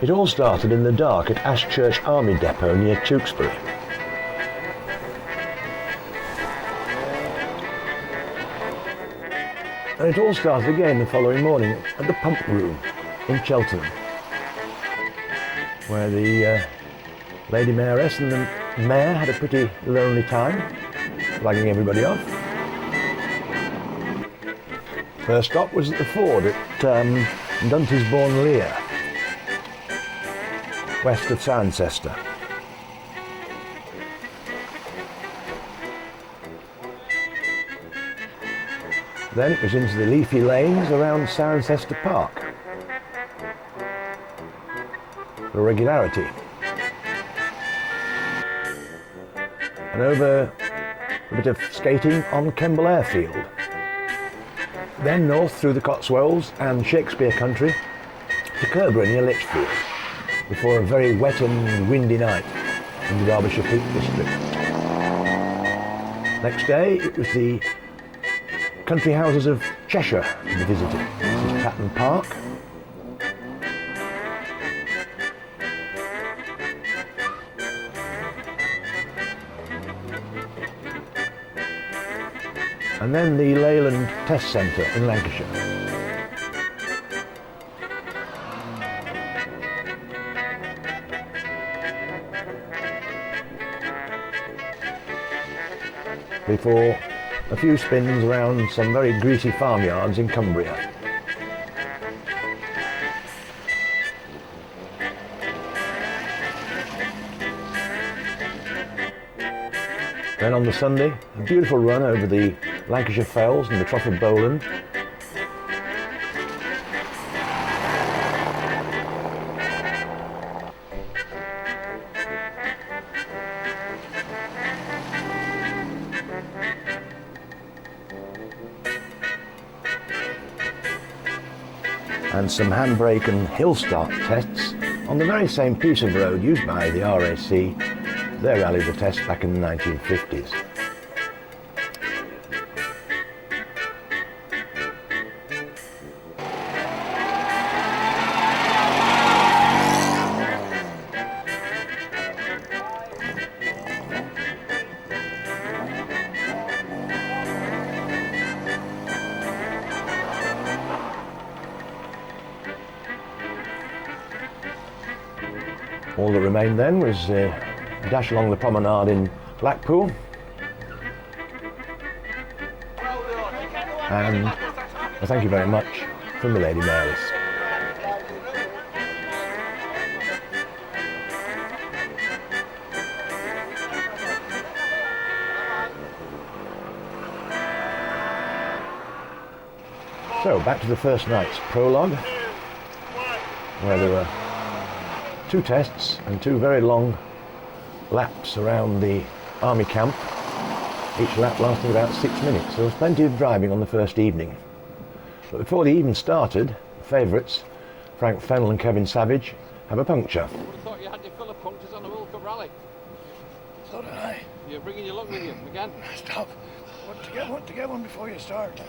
It all started in the dark at Ashchurch Army Depot near Tewkesbury. And it all started again the following morning at the pump room in Cheltenham, where the Lady Mayoress and the Mayor had a pretty lonely time, flagging everybody off. First stop was at the ford at Duntysbourne Lear, west of Cirencester. Then it was into the leafy lanes around Cirencester Park for regularity. And over a bit of skating on Kemble Airfield. Then north through the Cotswolds and Shakespeare country to Kirkbride near Lichfield, before a very wet and windy night in the Derbyshire Peak District. Next day it was the country houses of Cheshire to be visited. This is Patton Park. And then the Leyland Test Centre in Lancashire. Before a few spins around some very greasy farmyards in Cumbria. Then on the Sunday, a beautiful run over the Lancashire Fells and the Trough of Bowland. And some handbrake and hill start tests on the very same piece of road used by the RAC. They rallied the test back in the 1950s. All that remained then was a dash along the promenade in Blackpool and a thank you very much from the Lady Mayoress. So back to the first night's prologue, where there were two tests and two very long laps around the army camp, each lap lasting about 6 minutes. There was plenty of driving on the first evening. But before they even started, the favourites, Frank Fennell and Kevin Savage, have a puncture. I would have thought you had your full of punctures on the World Cup rally. So did I. You're bringing your luck with you again. Stop. Want to get one before you start.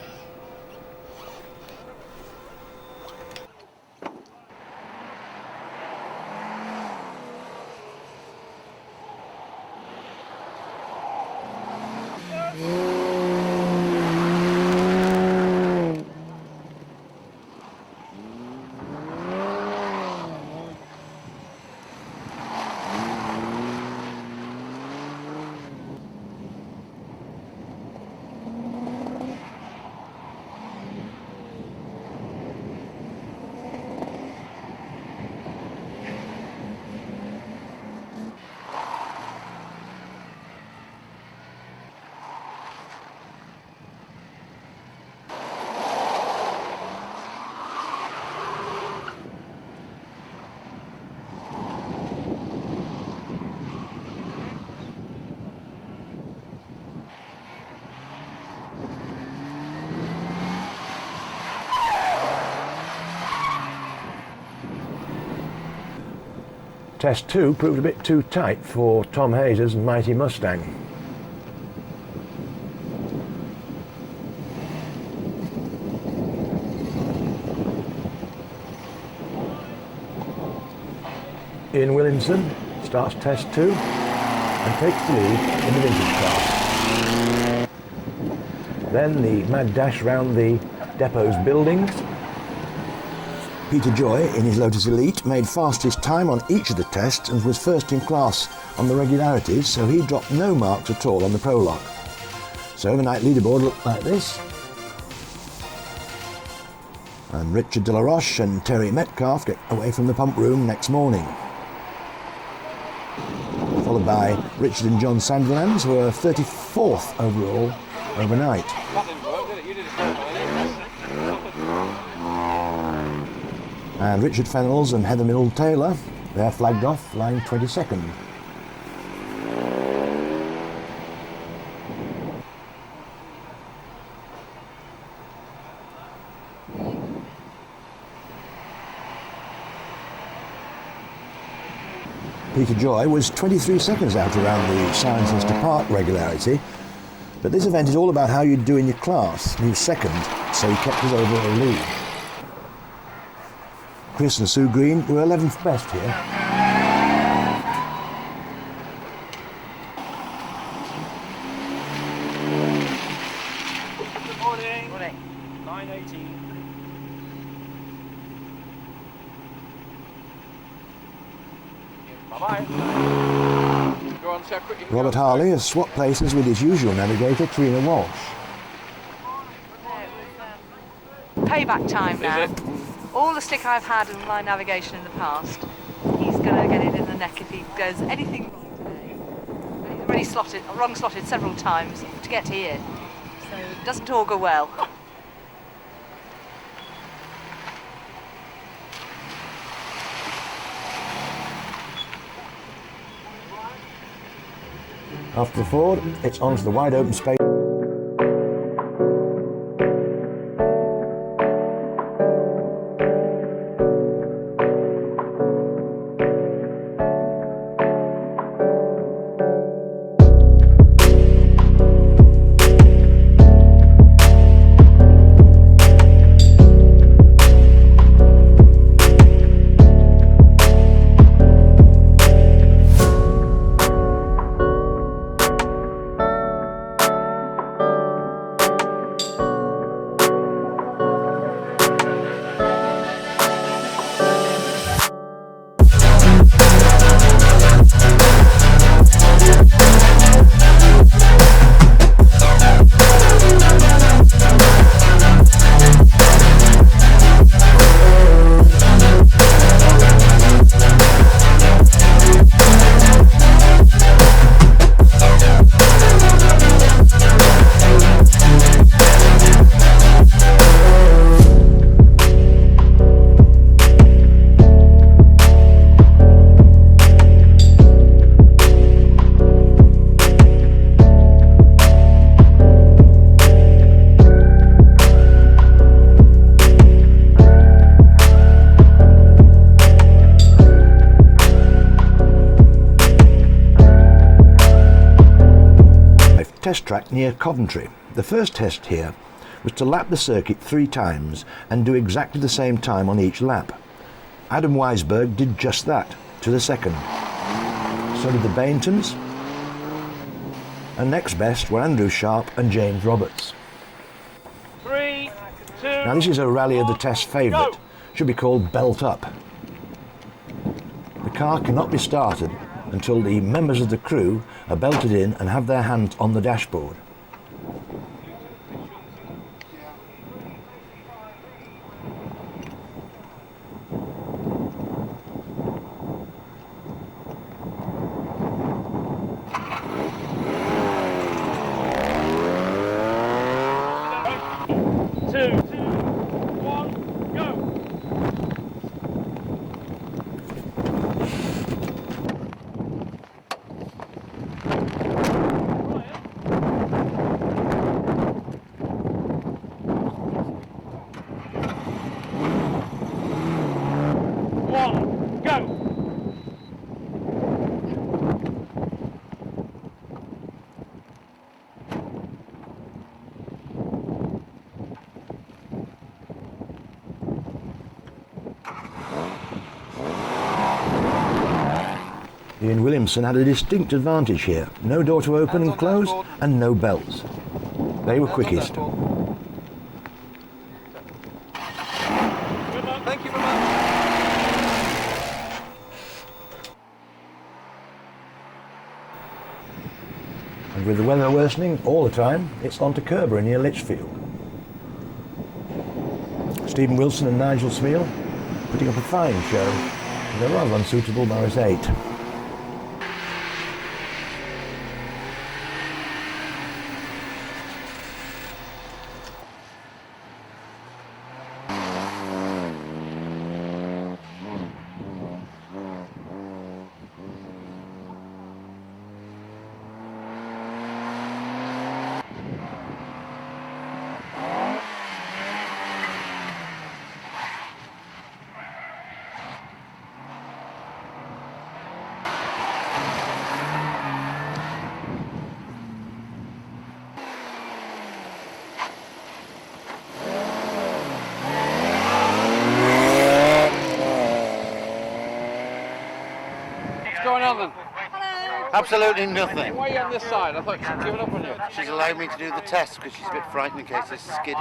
Test 2 proved a bit too tight for Tom Hayes' mighty Mustang. Ian Williamson starts test 2 and takes the lead in the vintage class. Then the mad dash round the depot's buildings. Peter Joy, in his Lotus Elite, made fastest time on each of the tests and was first in class on the regularities, so he dropped no marks at all on the prologue. So overnight leaderboard looked like this. And Richard de la Roche and Terry Metcalf get away from the pump room next morning. Followed by Richard and John Sandlands, who are 34th overall overnight. That didn't work, did it? You did it so And Richard Fennells and Heather Middle-Taylor, they're flagged off, lying 22nd. Peter Joy was 23 seconds out around the Cirencester Park regularity, but this event is all about how you do in your class. He was second, so he kept his overall lead. Chris and Sue Green were 11th best here. Good morning. Morning. 9:18. Bye-bye. Go on, see how quick you can Robert go. Harley has swapped places with his usual navigator, Trina Walsh. Payback time now. Is it? All the stick I've had in my navigation in the past, he's going to get it in the neck if he does anything wrong today. He's already wrong slotted several times to get here, so it doesn't augur well. After the ford, it's on to the wide open space. Test track near Coventry. The first test here was to lap the circuit 3 times and do exactly the same time on each lap. Adam Weisberg did just that, to the second. So did the Baintons, and next best were Andrew Sharp and James Roberts. 3, 2. Now this is a rally of the test favourite, should be called Belt Up. The car cannot be started until the members of the crew are belted in and have their hands on the dashboard. Ian Williamson had a distinct advantage here. No door to open and close, and no belts. They were quickest. Thank you very much. And with the weather worsening all the time, it's on to Kerber near Lichfield. Stephen Wilson and Nigel Smeal putting up a fine show. They're rather unsuitable Morris 8. What's going on then? Absolutely nothing. Why are you on this side? I thought she'd given up on you. She's allowed me to do the test because she's a bit frightened in case it's skiddy.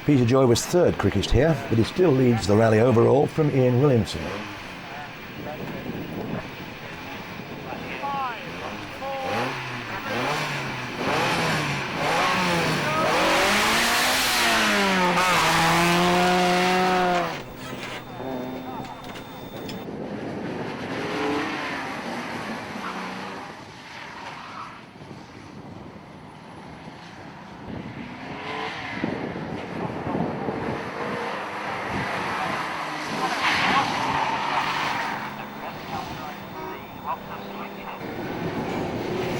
Peter Joy was third quickest here, but he still leads the rally overall from Ian Williamson.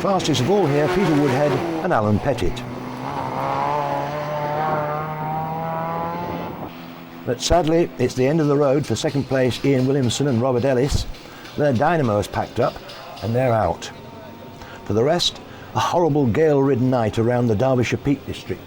Fastest of all here, Peter Woodhead and Alan Pettit. But sadly, it's the end of the road for second place Ian Williamson and Robert Ellis. Their dynamo is packed up and they're out. For the rest, a horrible gale-ridden night around the Derbyshire Peak District.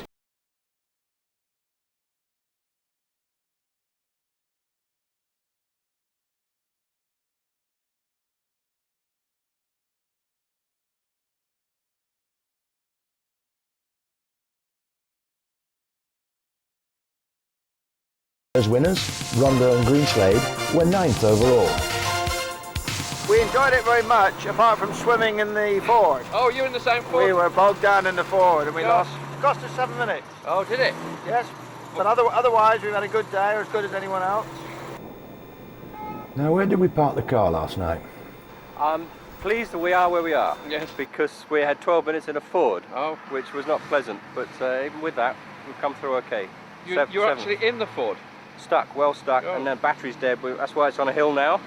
As winners, Rondo and Greenslade were 9th overall. We enjoyed it very much, apart from swimming in the ford. Oh, you in the same fort? We were bogged down in the ford and we Yeah. cost us 7 minutes. Oh, did it? Yes, but otherwise we've had a good day, or as good as anyone else. Now, where did we park the car last night? I'm pleased that we are where we are. Yes. Because we had 12 minutes in a Ford, Oh. which was not pleasant, but even with that, we've come through okay. You're Seven. actually in the fort? Stuck, well stuck, Oh. and then battery's dead. That's why it's on a hill now,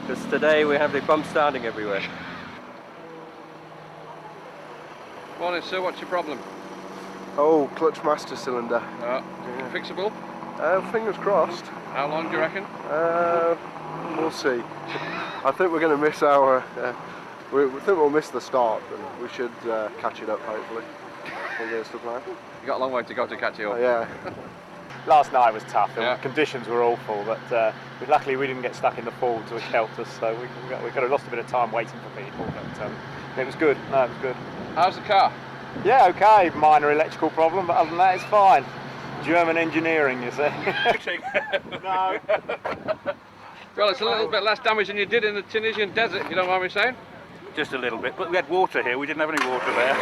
because today we have the bump standing everywhere. Morning, sir. What's your problem? Oh, clutch master cylinder. Fixable? Fingers crossed. How long do you reckon? We'll see. I think we're going to miss our. We think we'll miss the start, but we should catch it up hopefully. Against the plan. You got a long way to go to catch you up. Yeah. Last night was tough. Yeah. The conditions were awful, but luckily we didn't get stuck in the fords, which helped us. So we could have lost a bit of time waiting for people, but it was good. No, it was good. How's the car? Yeah, okay. Minor electrical problem, but other than that, it's fine. German engineering, you see. No. Well, it's a little bit less damage than you did in the Tunisian desert, if you don't mind me saying. Just a little bit, but we had water here, we didn't have any water there.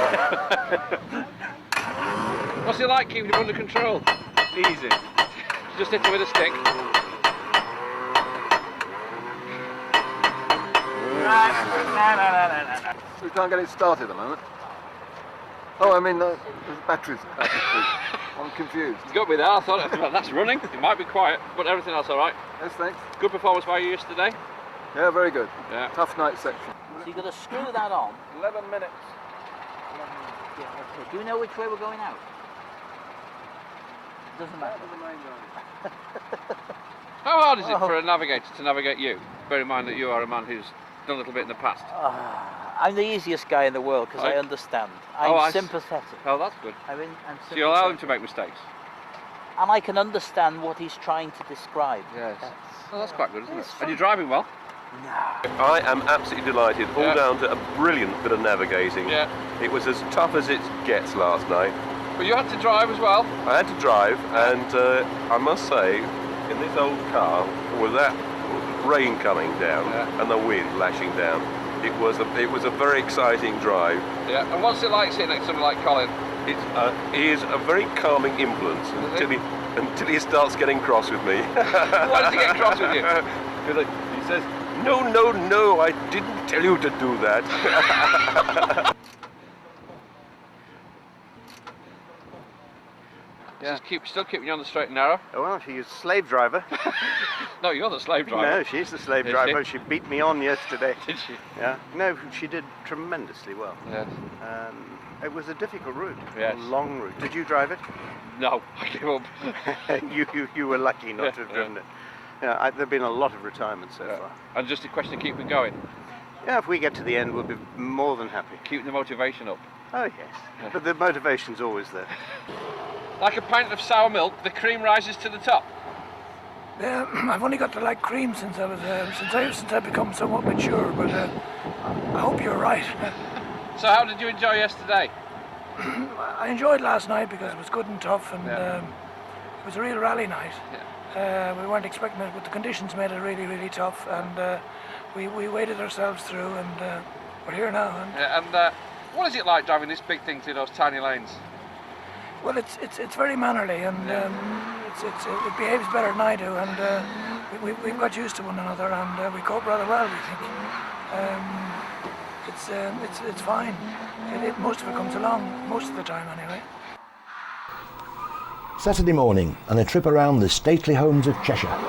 What's it like keeping him under control? Easy. Just hit him with a stick. We can't get it started at the moment. Oh, I mean, the battery's I'm confused. You got me there. I thought, well, that's running. It might be quiet, but everything else all right. Yes, thanks. Good performance by you yesterday. Yeah, very good. Yeah. Tough night section. So you've got to screw that on. 11 minutes. Do you know which way we're going out? Doesn't matter. How hard is it for a navigator to navigate you? Bear in mind that you are a man who's done a little bit in the past. I'm the easiest guy in the world because I Right. understand. Oh, I'm sympathetic. Oh, that's good. I'm So you allow him sympathetic. to make mistakes? And I can understand what he's trying to describe. Yes. Oh, that's quite good, isn't it? It's And you're driving well? I am absolutely delighted, all Yeah. down to a brilliant bit of navigating. Yeah. It was as tough as it gets last night. But you had to drive as well? I had to drive, and I must say, in this old car, with that rain coming down and the wind lashing down, it was a very exciting drive. Yeah. And what's it like sitting next to someone like Colin? He is a very calming influence until he starts getting cross with me. Why does he get cross with you? Because he says, no, I didn't tell you to do that. Yeah. Still keeping you on the straight and narrow? Oh, well, she's a slave driver. No, you're the slave driver. No, she's the slave Is driver. she? She beat me on yesterday. Did she? Yeah. No, she did tremendously well. Yes. It was a difficult route. Yes. A long route. Did you drive it? No, I gave up. you were lucky not to have driven it. Yeah, there've been a lot of retirements so far. And just a question of keeping going? Yeah, if we get to the end, we'll be more than happy. Keeping the motivation up? Oh, yes. But the motivation's always there. Like a pint of sour milk, the cream rises to the top. I've only got to like cream since I've become somewhat mature, but I hope you're right. So how did you enjoy yesterday? I enjoyed last night because it was good and tough, and it was a real rally night. We weren't expecting it, but the conditions made it really, really tough, and we waded ourselves through, and we're here now. And what is it like driving this big thing through those tiny lanes? Well, it's very mannerly, and it behaves better than I do, and we've got used to one another, and we cope rather well, we think. It's fine. Most of it comes along, most of the time anyway. Saturday morning and a trip around the stately homes of Cheshire.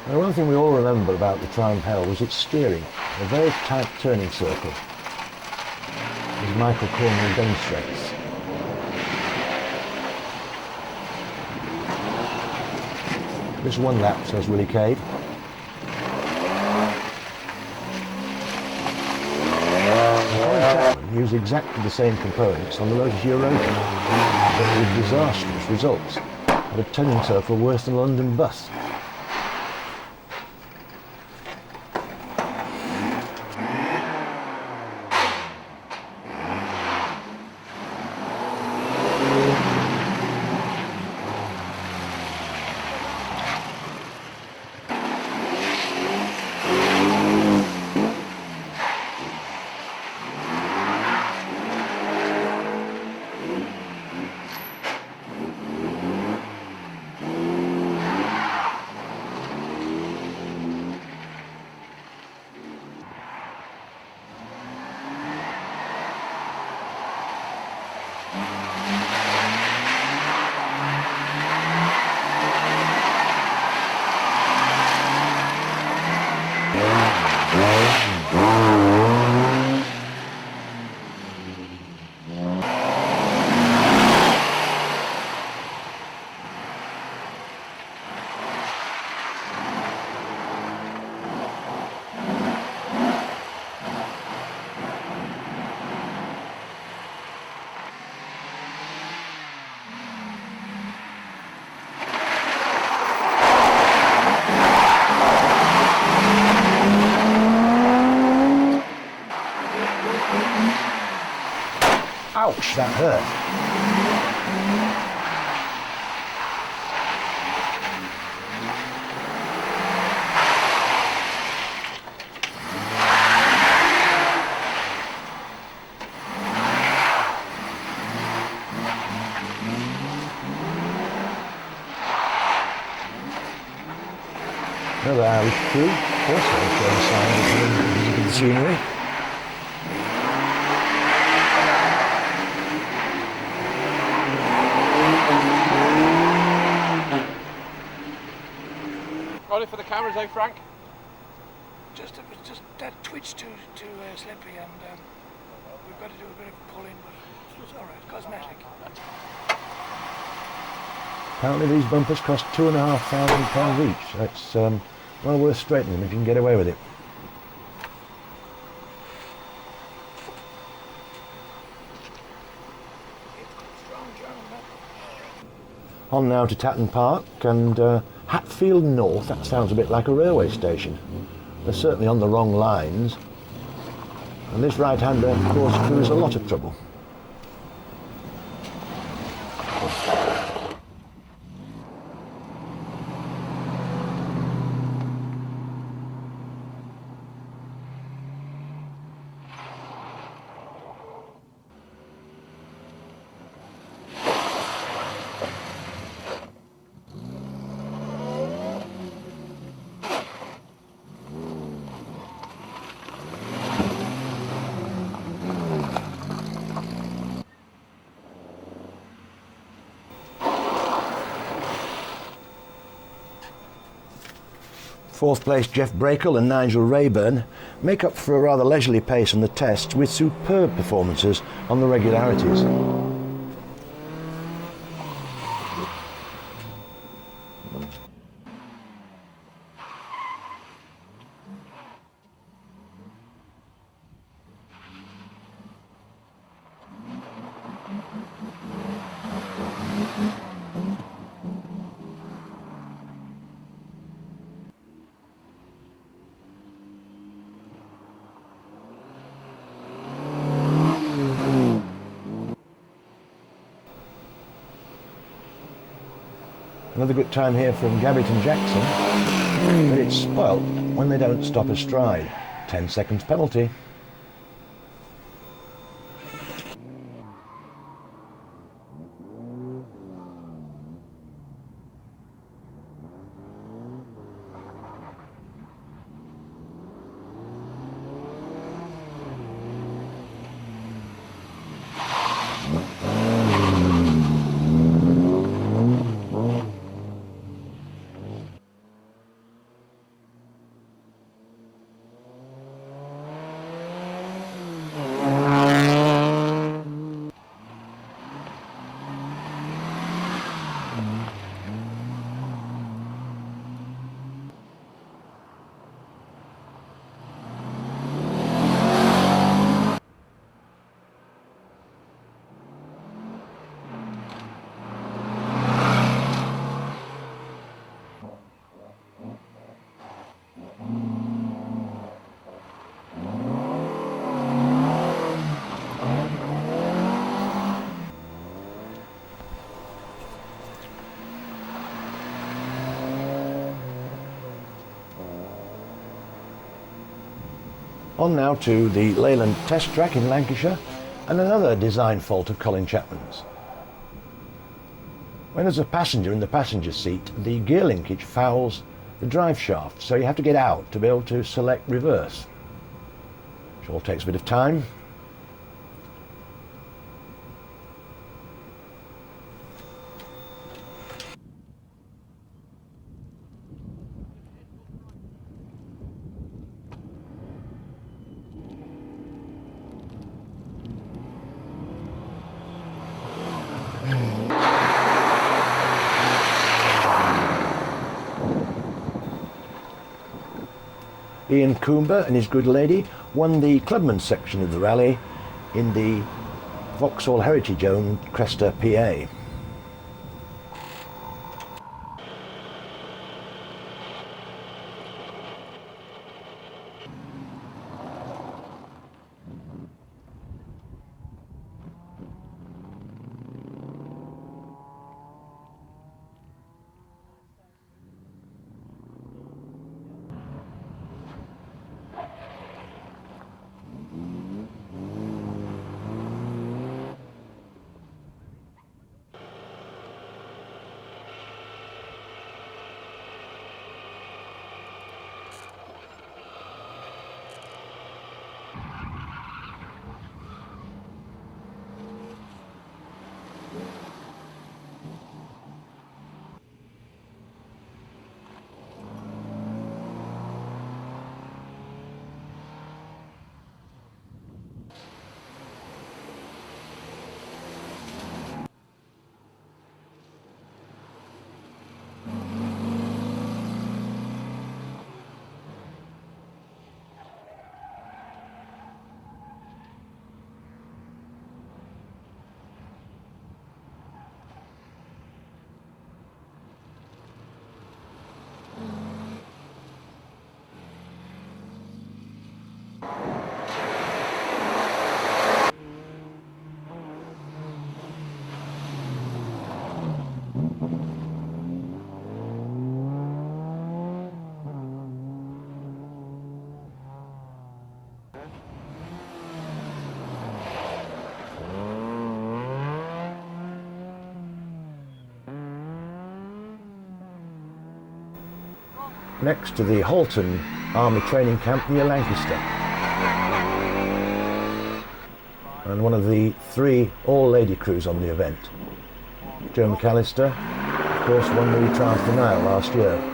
Now, one thing we all remember about the Triumph L was its steering, a very tight turning circle, as Michael Cornwall demonstrates. This one lap, says Willie Cade. Chapman used exactly the same components on the Lotus Europa, but with disastrous results, at a turning circle worse than London bus. Ouch, that hurt. Another Irish crew, also showing signs of visiting the scenery. Ready for the cameras, eh, Frank? Just that twitch too slippery, and we've got to do a bit of pulling, but it's all right, cosmetic. Apparently these bumpers cost £2,500 each. That's well worth straightening if you can get away with it. On now to Tatton Park and Hatfield North. That sounds a bit like a railway station. They're certainly on the wrong lines. And this right-hander caused crews a lot of trouble. Fourth place Jeff Brakel and Nigel Rayburn make up for a rather leisurely pace on the tests with superb performances on the regularities. Another good time here from Gabbett and Jackson, but it's spoilt when they don't stop astride. 10 seconds penalty. On now to the Leyland Test Track in Lancashire, and another design fault of Colin Chapman's. When there's a passenger in the passenger seat, the gear linkage fouls the drive shaft, so you have to get out to be able to select reverse. Which all takes a bit of time. Ian Coomber and his good lady won the clubman section of the rally in the Vauxhall Heritage owned Cresta PA. next to the Halton Army Training Camp near Lancaster. And one of the 3 all-lady crews on the event. Jo McAllister, of course, won the Triumph of the Nile last year.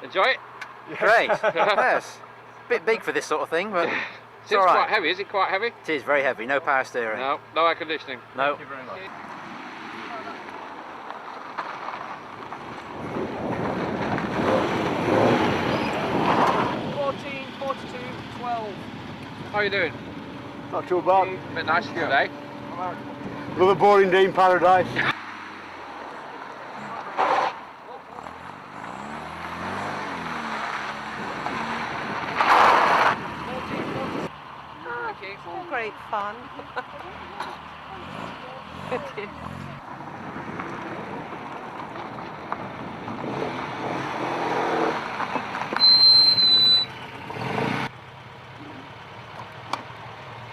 Enjoy it? Great. Yes. Bit big for this sort of thing, but it's It's all right. quite heavy. Is it quite heavy? It is very heavy. No power steering. No, no air conditioning. No. Thank you very much. How are you doing? Not too bad. A bit nice today. Another boring day in paradise. All great fun. Thank you.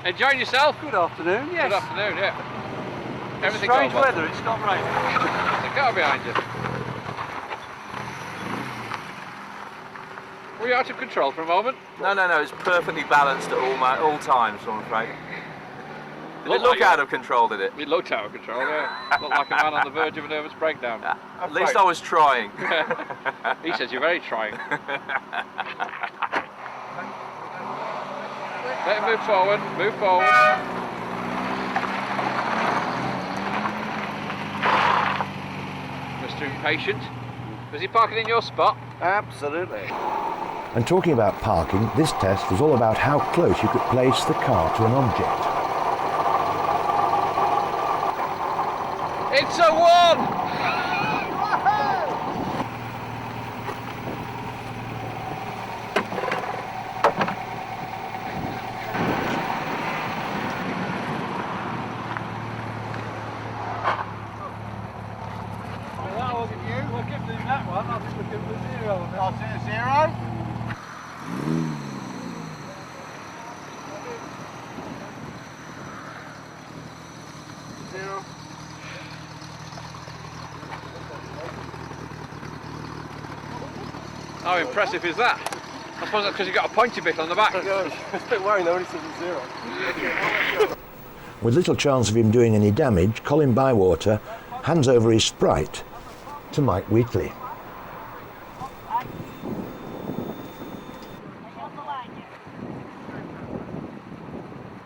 Enjoying yourself? Good afternoon, yes. Good afternoon, yeah. Everything Strange going well? weather, it's not raining. There's a car behind you. Were you out of control for a moment? No, it's perfectly balanced at all times, I'm afraid. Did it Looked look like out of control, did it? It looked out of control, yeah. Looked like a man on the verge of a nervous breakdown. At least I was trying. He says you're very trying. Let him move forward, move forward. Mr. Impatient. Was he parking in your spot? Absolutely. And talking about parking, this test was all about how close you could place the car to an object. It's a 1! How impressive is that? I suppose that's because you've got a pointy bit on the back. It's a bit worrying though when it says 0. With little chance of him doing any damage, Colin Bywater hands over his Sprite to Mike Wheatley.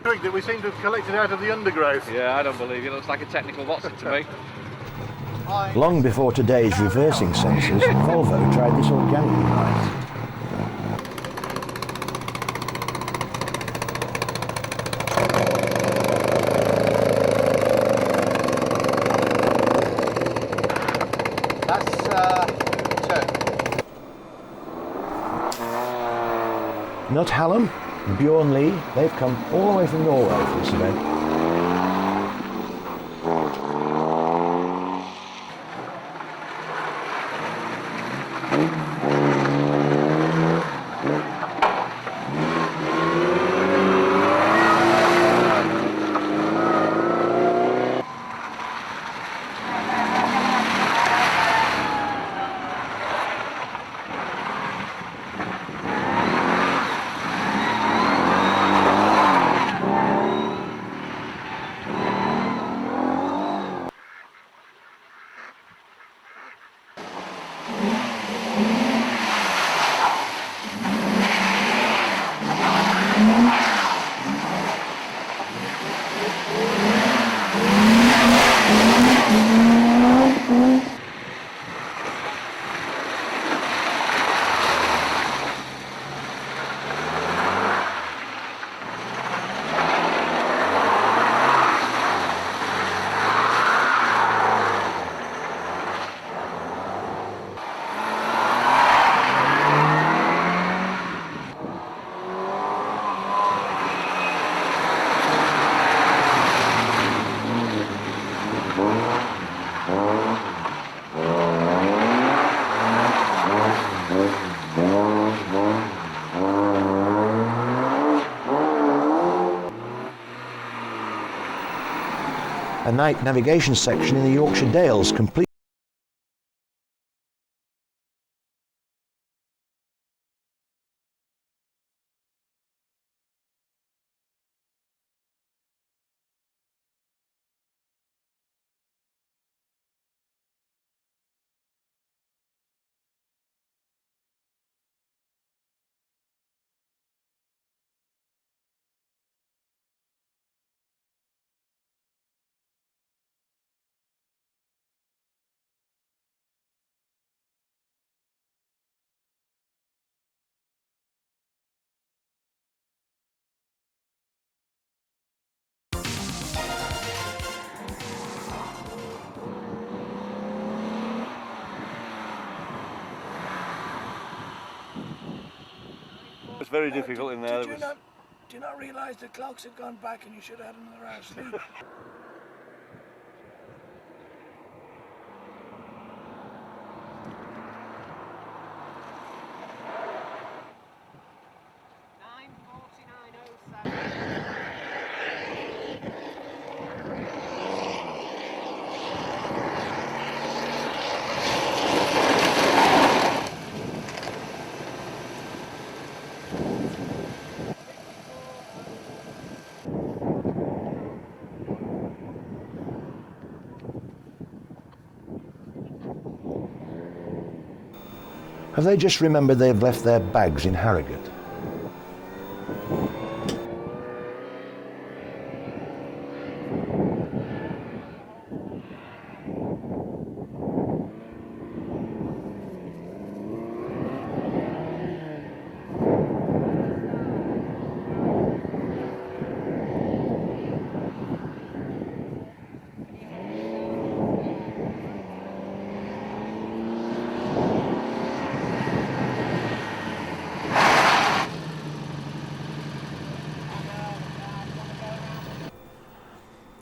Drink that we seem to have collected out of the undergrowth. Yeah, I don't believe you. Looks like a technical Watson to me. Long before today's reversing sensors, Volvo tried this organic device. Not Hallam, Bjorn Lee, they've come all the way from Norway for this event. night navigation section in the Yorkshire Dales, complete. It was very difficult in there. Do you not realise the clocks had gone back and you should have had another hour's sleep? Have they just remembered they've left their bags in Harrogate?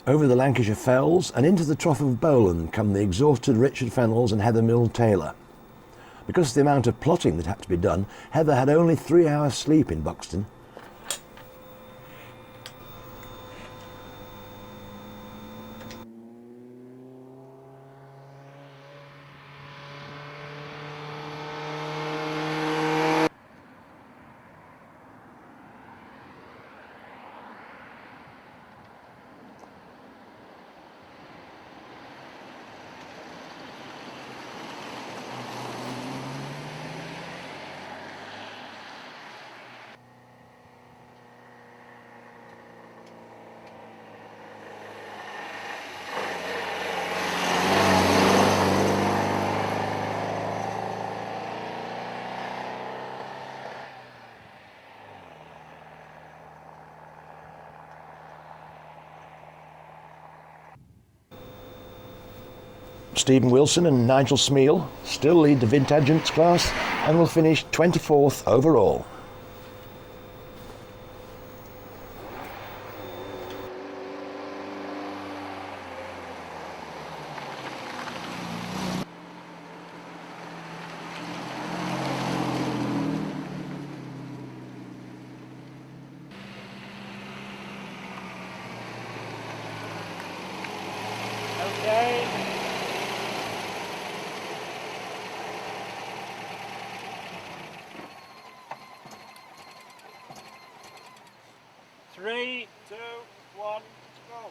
Over the Lancashire fells and into the Trough of Bowland come the exhausted Richard Fennells and Heather Milne-Taylor. Because of the amount of plotting that had to be done, Heather had only 3 hours sleep in Buxton. Stephen Wilson and Nigel Smeal still lead the Vintagents class and will finish 24th overall. Okay. Three, two, one, go.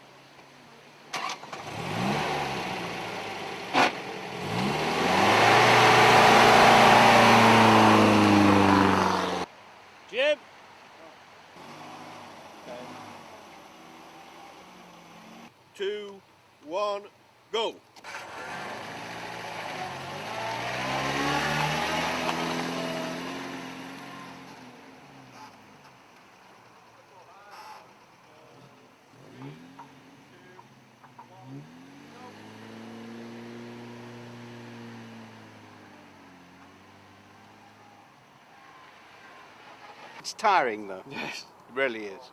Jim. Okay. 2, 1, go. It's tiring though. Yes. It really is.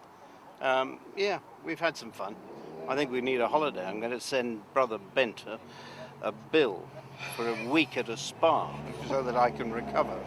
Yeah, we've had some fun. I think we need a holiday. I'm going to send Brother Benter a bill for a week at a spa so that I can recover.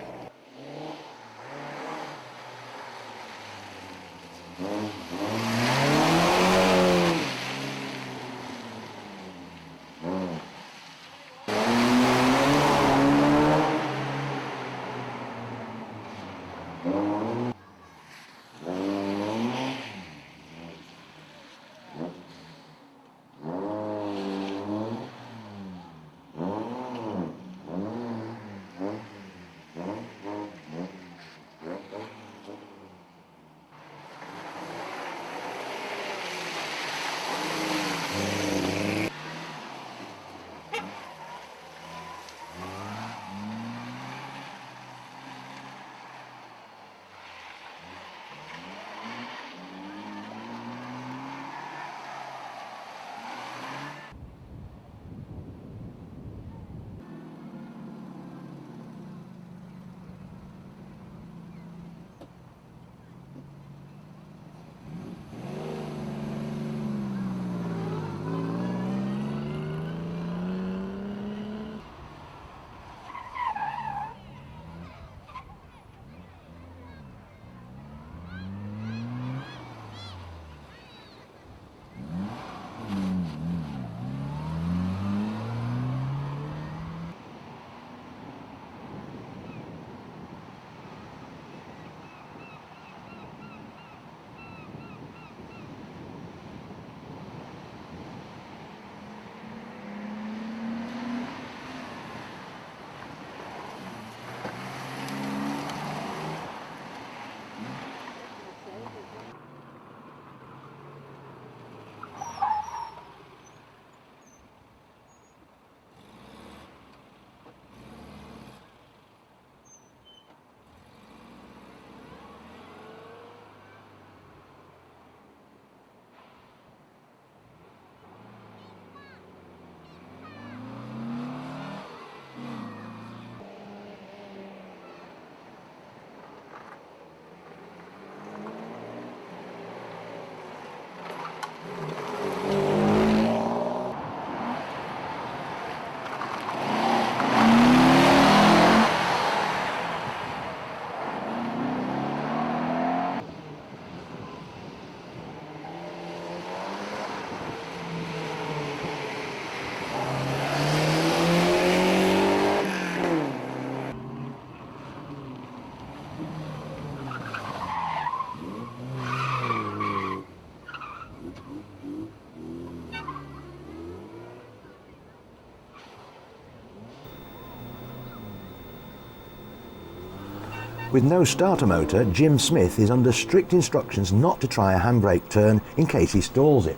With no starter motor, Jim Smith is under strict instructions not to try a handbrake turn in case he stalls it.